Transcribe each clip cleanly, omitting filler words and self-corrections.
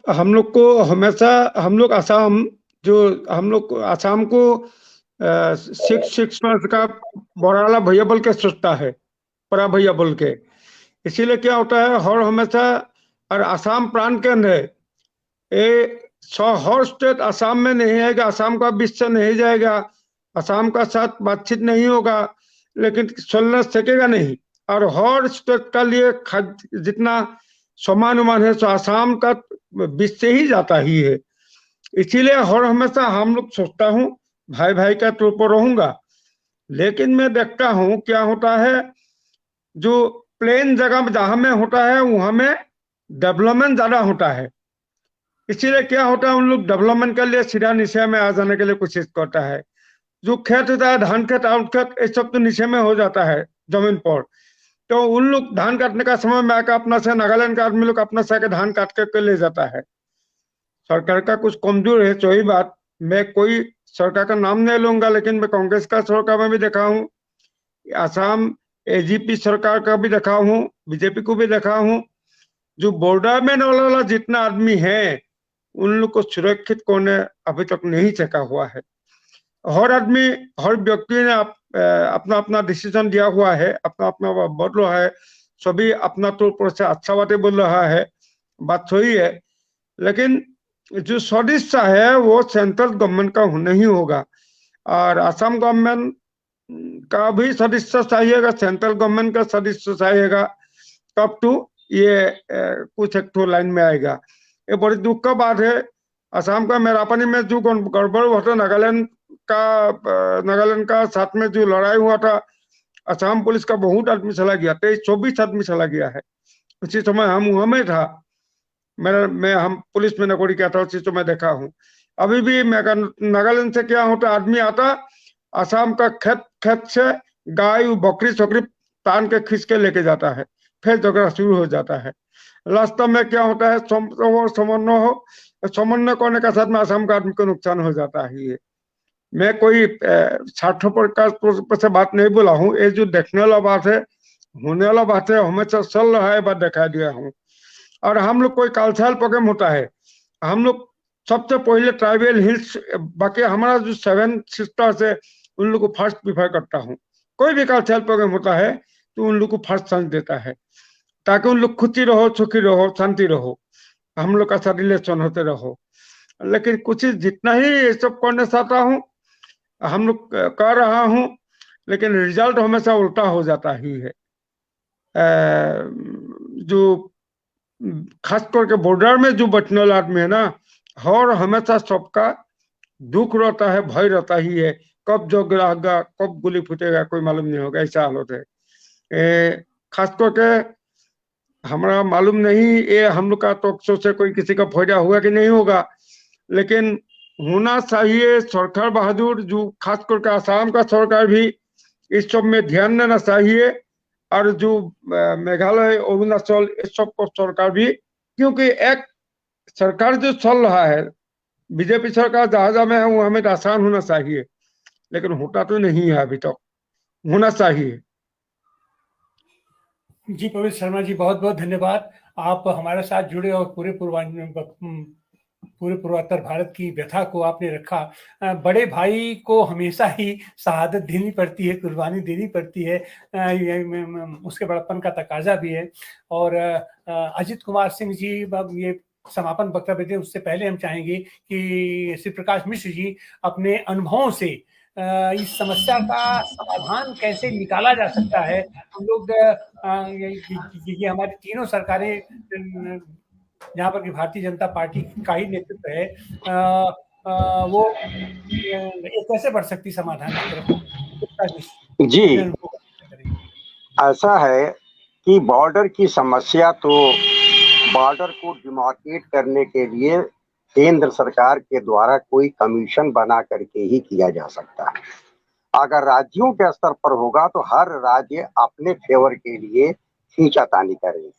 हम लोग को हमेशा हम लोग असम जो हम लोग असम को 6 months का बड़ा भैया बोल के सोचता है, बड़ा भैया बोल के। इसीलिए क्या होता है, हर हमेशा और असम प्राण केंद्र है। ये हर स्टेट असम में नहीं आएगा, असम का बीच से नहीं जाएगा, असम का साथ बातचीत नहीं होगा, लेकिन चलना सकेगा नहीं। और हर स्टेट का लिए जितना सामान उमान है सो असम का बीच से ही जाता ही है। इसीलिए हर हमेशा हम लोग सोचता हूँ भाई भाई का तौर पर रहूंगा। लेकिन मैं देखता हूँ क्या होता है, जो प्लेन जगह जहां में होता है वहां में डेवलपमेंट ज्यादा होता है। इसीलिए क्या होता है, उन लोग डेवलपमेंट के लिए सीधा नीचे में आ जाने के लिए कोशिश करता है। जो खेत होता है, धान खेत आउट खेत, ये सब तो नीचे में हो जाता है जमीन पर। तो उन लोग धान काटने का समय में आकर अपना से नागालैंड का आदमी लोग अपना से आके धान काट के ले जाता है। सरकार का कुछ कमजोर है, सही बात। मैं कोई सरकार का नाम नहीं लूंगा, लेकिन मैं कांग्रेस का सरकार में भी देखा हूँ, आसाम एजीपी सरकार का भी देखा हूँ, बीजेपी को भी देखा हूँ। जो बॉर्डर में वाला जितना आदमी है, उन लोग को सुरक्षित करने अभी तक नहीं सका हुआ है। हर आदमी, हर व्यक्ति ने अपना अपना डिसीजन दिया हुआ है, अपना अपना बोल रहा है। सभी अपना तौर पर से अच्छा बातें बोल रहा है, बात सही है। लेकिन जो सदिच्छा है वो सेंट्रल गवर्नमेंट का नहीं होगा। और असम गवर्नमेंट का भी सदिच्छा चाहिएगा, सेंट्रल गवर्नमेंट का सदिच्छा चाहिएगा, तब तो ये कुछ एक तो लाइन में आएगा। ये बड़ी दुख का बात है। असम का मेरापनी में जो गड़बड़ हुआ था, नागालैंड का साथ में जो लड़ाई हुआ था, असम पुलिस का बहुत आदमी चला गया, 23-24 आदमी चला गया है। उसी समय हम वहां में था, हम पुलिस में नौकरी किया था, उसी समय देखा हूँ। अभी भी नागालैंड से क्या होता, आदमी आता असम का खेत खेत से गाय बकरी छोकरी तान के खींच के लेके जाता है, फिर झगड़ा शुरू हो जाता है। रास्ता में क्या होता है, समन्वय करने के साथ में असम का आदमी को नुकसान हो जाता है। मैं कोई स्वार्थपर का से बात नहीं बोला हूँ, ये जो देखने वाला बात है, होने वाला बात है, हमेशा चल रहा है, बात दिखा दिया हूँ। और हम लोग कोई कल्चरल प्रोग्राम होता है, हम लोग सबसे पहले ट्राइबल हिल्स, बाकी हमारा जो 7 सिस्टर्स है, उन लोग को फर्स्ट प्रीफर करता हूँ। कोई भी कल्चरल प्रोग्राम होता है तो उन लोग को फर्स्ट चांस देता है, ताकि उन लोग खुशी रहो, सुखी रहो, शांति रहो, हम लोग का साथ रिलेशन होते रहो। लेकिन कुछ जितना ही ये सब करने चाहता हूँ, हम लोग कर रहा हूँ, लेकिन रिजल्ट हमेशा उल्टा हो जाता ही है। जो खास करके बॉर्डर में जो बचने वाला आदमी है ना, और हमेशा सबका दुख रहता है, भय रहता ही है। कब जग रहेगा, कब गोली फूटेगा, कोई मालूम नहीं होगा, ऐसा हालत है। खास करके हमारा मालूम नहीं ये हम लोग का तो से कोई किसी का फायदा हुआ कि नहीं होगा, लेकिन होना चाहिए। सरकार बहादुर, जो खास करके आसाम का सरकार भी इस सब में ध्यान देना चाहिए। और जो मेघालय, अरुणाचल, इस सब को सरकार भी, क्योंकि एक सरकार जो चल रहा है, बीजेपी सरकार जहां जहां में है वहां में आसान होना चाहिए, लेकिन होता तो नहीं है अभी तक। होना चाहिए। जी पवित्र शर्मा जी, बहुत बहुत धन्यवाद। आप हमारे साथ जुड़े और पूरे पूर्वोत्तर भारत की व्यथा को आपने रखा। बड़े भाई को हमेशा ही शहादत देनी पड़ती है, कुर्बानी देनी पड़ती है, उसके बड़प्पन का तकाजा भी है। और अजित कुमार सिंह जी ये समापन वक्तव्य दें, उससे पहले हम चाहेंगे कि श्री प्रकाश मिश्र जी अपने अनुभवों से इस समस्या का समाधान कैसे निकाला जा सकता है। हम लोग ये हमारी तीनों सरकारें, जहाँ पर कि भारतीय जनता पार्टी का ही नेतृत्व है, वो ये कैसे बढ़ सकती समाधान की तरफ जी, ऐसा है कि बॉर्डर की समस्या तो बॉर्डर को डिमार्केट करने के लिए केंद्र सरकार के द्वारा कोई कमीशन बना करके ही किया जा सकता है। अगर राज्यों के स्तर पर होगा तो हर राज्य अपने फेवर के लिए खींचातानी करेंगे।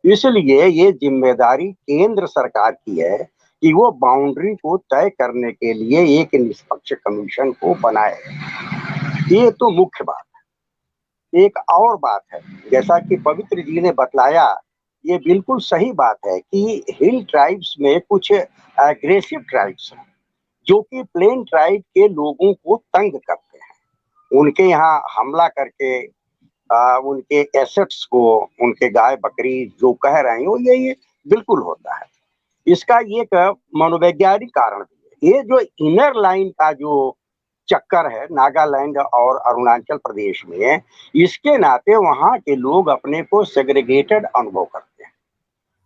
इसलिए ये जिम्मेदारी केंद्र सरकार की है कि वो बाउंड्री को तय करने के लिए एक निष्पक्ष कमीशन को बनाए। ये तो मुख्य बात है। एक और बात है, जैसा कि पवित्र जी ने बतलाया ये बिल्कुल सही बात है कि हिल ट्राइब्स में कुछ एग्रेसिव ट्राइब्स हैं जो कि प्लेन ट्राइब के लोगों को तंग करते हैं, उनके यहाँ हमला करके उनके एसेट्स को, उनके गाय बकरी जो कह रहे हो, ये बिल्कुल होता है। इसका एक मनोवैज्ञानिक कारण भी है। ये जो इनर लाइन का जो चक्कर है नागालैंड और अरुणाचल प्रदेश में, इसके नाते वहाँ के लोग अपने को सेग्रीगेटेड अनुभव करते हैं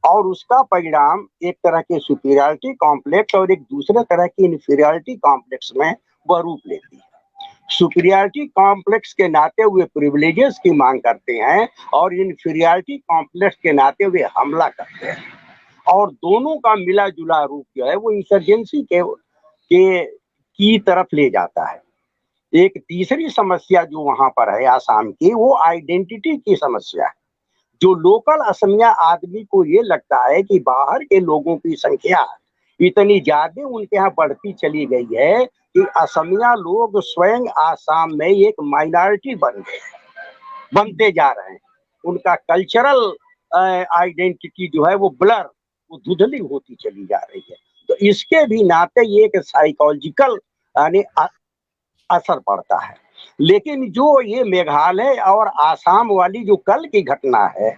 और उसका परिणाम एक तरह के सुपीरियरिटी कॉम्प्लेक्स और एक दूसरे तरह की इन्फीरियरिटी कॉम्प्लेक्स में वह रूप लेती है। सुपीरियरिटी कॉम्प्लेक्स के नाते हुए प्रिविलेजेस की मांग करते हैं और इन्फीरियरिटी कॉम्प्लेक्स के नाते हुए हमला करते हैं, और दोनों का मिला जुला रूप जो है वो इंसर्जेंसी के की तरफ ले जाता है। एक तीसरी समस्या जो वहां पर है आसाम की, वो आइडेंटिटी की समस्या है। जो लोकल असमिया आदमी को ये लगता है कि बाहर के लोगों की संख्या इतनी ज्यादा उनके यहाँ बढ़ती चली गई है कि असमिया लोग स्वयं आसाम में एक माइनॉरिटी बनते जा रहे हैं। उनका कल्चरल आइडेंटिटी जो है वो ब्लर, वो धुंधली होती चली जा रही है। तो इसके भी नाते ये एक साइकोलॉजिकल यानी असर पड़ता है। लेकिन जो ये मेघालय और आसाम वाली जो कल की घटना है,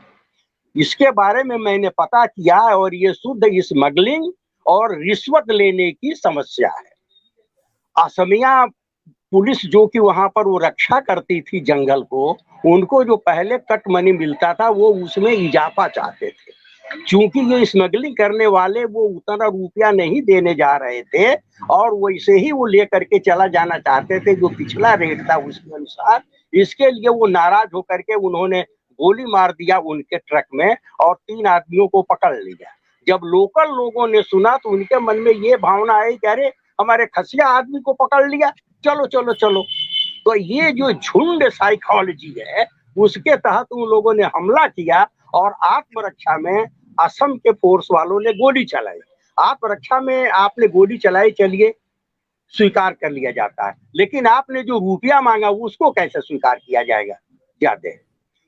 इसके बारे में मैंने पता किया और ये शुद्ध स्मगलिंग और रिश्वत लेने की समस्या है। असमिया पुलिस जो कि वहां पर वो रक्षा करती थी जंगल को, उनको जो पहले कट मनी मिलता था वो उसमें इजाफा चाहते थे। क्योंकि ये स्मगलिंग करने वाले वो उतना रुपया नहीं देने जा रहे थे और वैसे ही वो लेकर के चला जाना चाहते थे जो पिछला रेट था उसके अनुसार। इसके लिए वो नाराज होकर के उन्होंने गोली मार दिया उनके ट्रक में और 3 आदमियों को पकड़ लिया। जब लोकल लोगों ने सुना तो उनके मन में ये भावना आई कि अरे हमारे खसिया आदमी को पकड़ लिया, चलो चलो चलो। तो ये जो झुंड साइकोलॉजी है उसके तहत उन लोगों ने हमला किया और आत्मरक्षा में असम के फोर्स वालों ने गोली चलाई। आत्मरक्षा में आपने गोली चलाई, चलिए स्वीकार कर लिया जाता है, लेकिन आपने जो रुपया मांगा उसको कैसे स्वीकार किया जाएगा ज्यादा।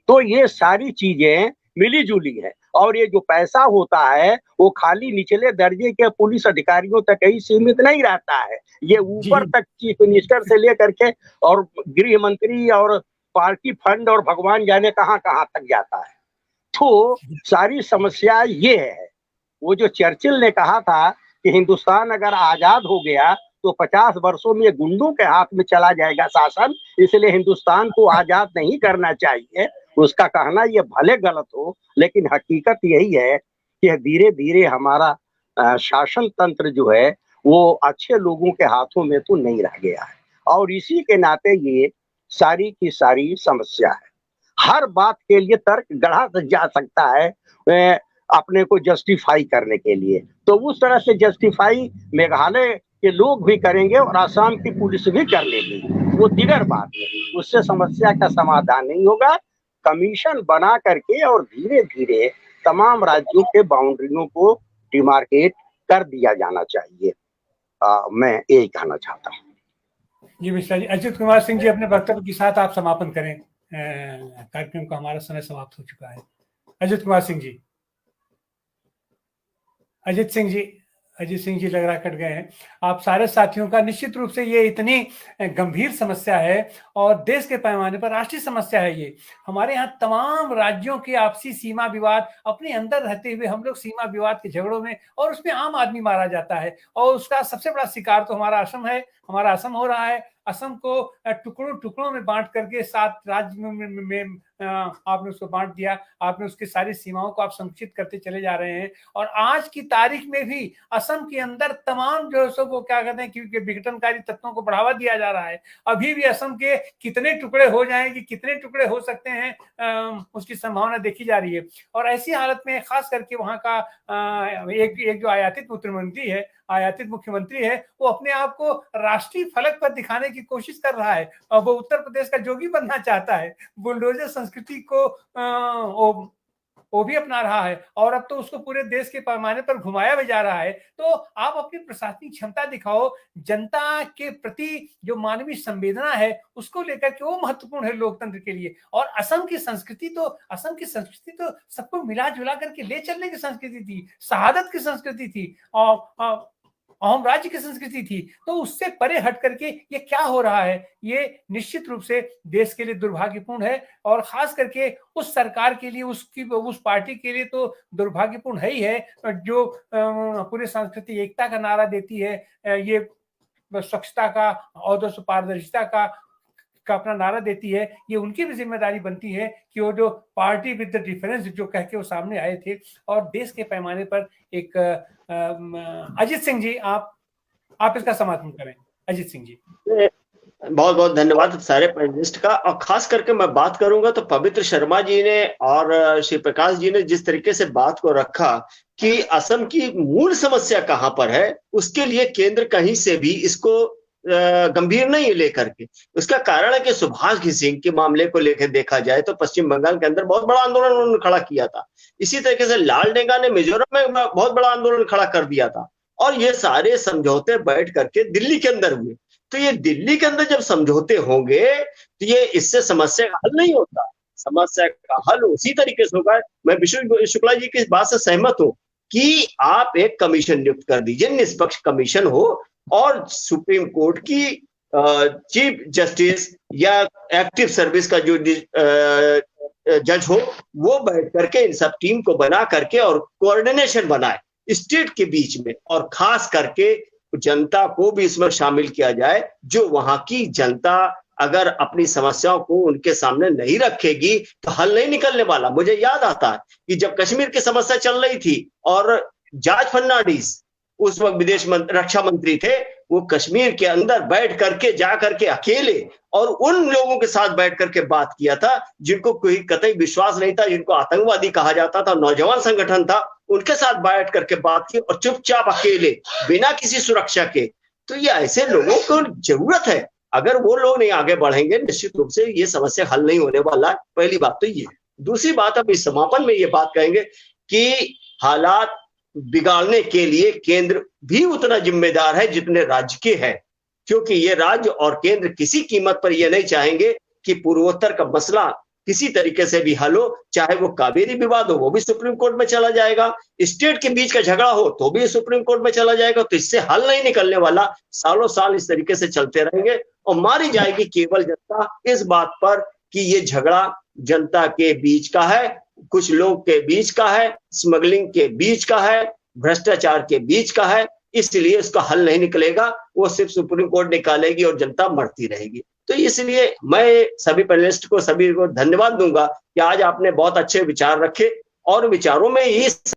तो ये सारी चीजें मिली जुली है और ये जो पैसा होता है वो खाली निचले दर्जे के पुलिस अधिकारियों तक ही सीमित नहीं रहता है, ये ऊपर तक चीफ मिनिस्टर से लेकर के और गृह मंत्री और पार्टी फंड और भगवान जाने कहां कहां तक जाता है। तो सारी समस्या ये है। वो जो चर्चिल ने कहा था कि हिंदुस्तान अगर आजाद हो गया तो 50 वर्षों में गुंडों के हाथ में चला जाएगा शासन, इसलिए हिंदुस्तान को आजाद नहीं करना चाहिए। उसका कहना ये भले गलत हो, लेकिन हकीकत यही है कि धीरे धीरे हमारा शासन तंत्र जो है वो अच्छे लोगों के हाथों में तो नहीं रह गया है और इसी के नाते ये सारी की सारी समस्या है। हर बात के लिए तर्क गढ़ा जा सकता है अपने को जस्टिफाई करने के लिए, तो उस तरह से जस्टिफाई मेघालय के लोग भी करेंगे और आसाम की पुलिस भी कर लेगी, वो दिगर बात है, उससे समस्या का समाधान नहीं होगा। कमीशन बना करके और धीरे धीरे तमाम राज्यों के बाउंड्रियों को डिमार्केट कर दिया जाना चाहिए। मैं यही कहना चाहता हूँ। जी मिश्रा जी, अजित कुमार सिंह जी अपने वक्तव्य के साथ आप समापन करें कार्यक्रम का, हमारा समय समाप्त हो चुका है। अजित कुमार सिंह जी, अजित सिंह जी लग रहा कट गए हैं। आप सारे साथियों का निश्चित रूप से ये इतनी गंभीर समस्या है और देश के पैमाने पर राष्ट्रीय समस्या है। ये हमारे यहाँ तमाम राज्यों के आपसी सीमा विवाद, अपने अंदर रहते हुए हम लोग सीमा विवाद के झगड़ों में, और उसमें आम आदमी मारा जाता है और उसका सबसे बड़ा शिकार तो हमारा असम है, हमारा असम हो रहा है। असम को टुकड़ों टुकड़ों में बांट करके 7 राज्य में आपने उसको बांट दिया, आपने उसकी सारी सीमाओं को आप संकुचित करते चले जा रहे हैं। और आज की तारीख में भी असम के अंदर तमाम जो है वो क्या कहते हैं क्योंकि विघटनकारी तत्वों को बढ़ावा दिया जा रहा है। अभी भी असम के कितने टुकड़े हो जाएंगे, कितने टुकड़े हो सकते हैं, उसकी संभावना देखी जा रही है। और ऐसी हालत में खास करके वहां का एक जो आयातित मुख्यमंत्री है वो अपने आप को राष्ट्रीय फलक पर दिखाने की कोशिश कर रहा है और वो उत्तर प्रदेश का जोगी बनना चाहता है। बुलडोजर संस्कृति को वो भी अपना रहा है, और अब तो उसको पूरे देश के पैमाने पर घुमाया भी जा रहा है। तो आप अपनी प्रशासनिक क्षमता दिखाओ, जनता के प्रति जो मानवीय संवेदना है उसको लेकर के, वो महत्वपूर्ण है लोकतंत्र के लिए। और असम की संस्कृति तो सबको मिला जुला करके ले चलने की संस्कृति थी, शहादत की संस्कृति थी, और अहम राज्य की संस्कृति थी। तो उससे परे हट करके ये क्या हो रहा है, ये निश्चित रूप से देश के लिए दुर्भाग्यपूर्ण है, और खास करके उस सरकार के लिए, उस पार्टी के लिए तो दुर्भाग्यपूर्ण है ही है, जो पूरे सांस्कृतिक एकता का नारा देती है, ये स्वच्छता का और पारदर्शिता का अपना नारा देती है। ये उनकी भी जिम्मेदारी बनती है कि वो जो पार्टी विद द डिफरेंस जो कह के वो सामने आए थे, और देश के पैमाने पर एक अजीत सिंह जी, आप इसका समर्थन करें। अजीत सिंह जी, बहुत बहुत धन्यवाद सारे पैनलिस्ट का। और खास करके मैं बात करूंगा तो पवित्र शर्मा जी ने और श्री प्रकाश जी ने जिस तरीके से बात को रखा कि असम की मूल समस्या कहां पर है, उसके लिए केंद्र कहीं से भी इसको गंभीर नहीं लेकर के। उसका कारण है कि सुभाष सिंह के मामले को लेकर देखा जाए तो पश्चिम बंगाल के अंदर बहुत बड़ा आंदोलन उन्होंने खड़ा किया था। इसी तरीके से लाल डेंगा ने मिजोरम में बहुत बड़ा आंदोलन खड़ा कर दिया था, और ये सारे समझौते बैठ करके दिल्ली के अंदर हुए। तो ये दिल्ली के अंदर जब समझौते होंगे तो ये इससे समस्या का हल नहीं होता। समस्या का हल उसी तरीके से होगा। मैं विष्णु शुक्ला जी की इस बात से सहमत हूं कि आप एक कमीशन नियुक्त कर दीजिए, निष्पक्ष कमीशन हो, और सुप्रीम कोर्ट की चीफ जस्टिस या एक्टिव सर्विस का जो जज हो, वो बैठ करके इन सब टीम को बना करके और कोऑर्डिनेशन बनाए स्टेट के बीच में, और खास करके जनता को भी इसमें शामिल किया जाए। जो वहां की जनता अगर अपनी समस्याओं को उनके सामने नहीं रखेगी तो हल नहीं निकलने वाला। मुझे याद आता है कि जब कश्मीर की समस्या चल रही थी और जॉर्ज फर्नांडिस उस वक्त रक्षा मंत्री थे, वो कश्मीर के अंदर बैठ करके जा करके अकेले और उन लोगों के साथ बैठ करके बात किया था जिनको कोई कतई विश्वास नहीं था, जिनको आतंकवादी कहा जाता था, नौजवान संगठन था, उनके साथ बैठ करके बात की, और चुपचाप अकेले बिना किसी सुरक्षा के। तो ये ऐसे लोगों को जरूरत है। अगर वो लोग नहीं आगे बढ़ेंगे, निश्चित रूप से ये समस्या हल नहीं होने वाला है। पहली बात तो ये। दूसरी बात, अब इस समापन में ये बात कहेंगे कि हालात बिगाड़ने के लिए केंद्र भी उतना जिम्मेदार है जितने राज्य के हैं, क्योंकि ये राज्य और केंद्र किसी कीमत पर ये नहीं चाहेंगे कि पूर्वोत्तर का मसला किसी तरीके से भी हल हो। चाहे वो कावेरी विवाद हो, वो भी सुप्रीम कोर्ट में चला जाएगा, स्टेट के बीच का झगड़ा हो तो भी सुप्रीम कोर्ट में चला जाएगा। तो इससे हल नहीं निकलने वाला, सालों साल इस तरीके से चलते रहेंगे और मारी जाएगी केवल जनता इस बात पर कि ये झगड़ा जनता के बीच का है, कुछ लोग के बीच का है, स्मगलिंग के बीच का है, भ्रष्टाचार के बीच का है। इसलिए इसका हल नहीं निकलेगा, वो सिर्फ सुप्रीम कोर्ट निकालेगी और जनता मरती रहेगी। तो इसलिए मैं सभी पैनलिस्ट को, सभी को धन्यवाद दूंगा कि आज आपने बहुत अच्छे विचार रखे, और विचारों में ये